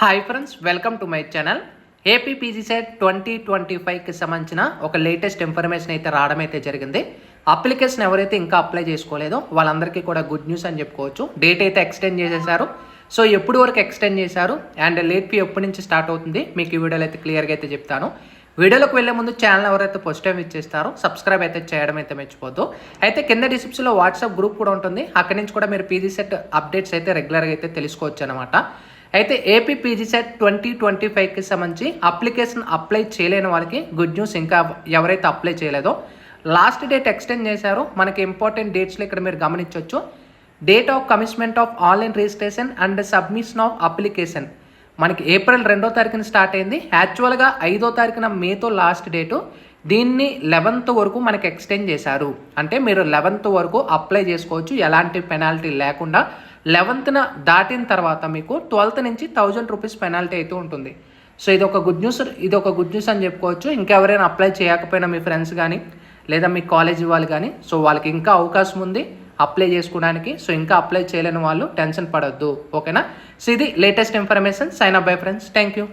Hi friends, welcome to my channel. AP PG SET 2025కి సంబంధించిన ఒక లేటెస్ట్ ఇన్ఫర్మేషన్ అయితే రావడం అయితే జరిగింది. అప్లికేషన్ ఎవరైతే ఇంకా అప్లై చేసుకోలేదో వాళ్ళందరికీ కూడా గుడ్ న్యూస్ అని చెప్పుకోవచ్చు. డేట్ అయితే ఎక్స్టెండ్ చేసేసారు. సో ఎప్పుడు వరకు ఎక్స్టెండ్ చేశారు అండ్ లేట్ ఫీ ఎప్పటి నుంచి స్టార్ట్ అవుతుంది మీకు ఈ వీడియోలో అయితే క్లియర్గా అయితే చెప్తాను. వీడియోలోకి వెళ్ళే ముందు ఛానల్ ఎవరైతే ఫస్ట్ టైం ఇచ్చేస్తారో సబ్స్క్రైబ్ అయితే చేయడం అయితే మర్చిపోద్దు. అయితే కింద డిస్క్రిప్షన్లో వాట్సాప్ గ్రూప్ కూడా ఉంటుంది. అక్కడి నుంచి కూడా మీరు పీజీ సెట్ అప్డేట్స్ అయితే రెగ్యులర్గా అయితే తెలుసుకోవచ్చు అనమాట. అయితే ఏపీ పీజీ సెట్ 2025కి సంబంధించి అప్లికేషన్ అప్లై చేయలేని వాళ్ళకి గుడ్ న్యూస్. ఇంకా ఎవరైతే అప్లై చేయలేదో లాస్ట్ డేట్ ఎక్స్టెండ్ చేశారో మనకి ఇంపార్టెంట్ డేట్స్లో ఇక్కడ మీరు గమనించవచ్చు. Date of commitment of online registration and submission of application మనకి ఏప్రిల్ 2వ తారీఖున స్టార్ట్ అయింది. యాక్చువల్గా 5వ తారీఖున మేతో లాస్ట్ డేటు. దీన్ని 11th వరకు మనకి ఎక్స్టెండ్ చేశారు. అంటే మీరు 11th వరకు అప్లై చేసుకోవచ్చు ఎలాంటి పెనాల్టీ లేకుండా. 11th దాటిన తర్వాత మీకు 12th నుంచి 1000 రూపీస్ పెనాల్టీ అయితే ఉంటుంది. సో ఇది ఒక గుడ్ న్యూస్ అని చెప్పుకోవచ్చు. ఇంకెవరైనా అప్లై చేయకపోయినా మీ ఫ్రెండ్స్ కానీ లేదా మీ కాలేజీ వాళ్ళు కానీ సో వాళ్ళకి ఇంకా అవకాశం ఉంది అప్లై చేసుకోవడానికి. సో ఇంకా అప్లై చేయలేని వాళ్ళు టెన్షన్ పడొద్దు, ఓకేనా. సో ఇది latest information. Sign up bye friends, thank you.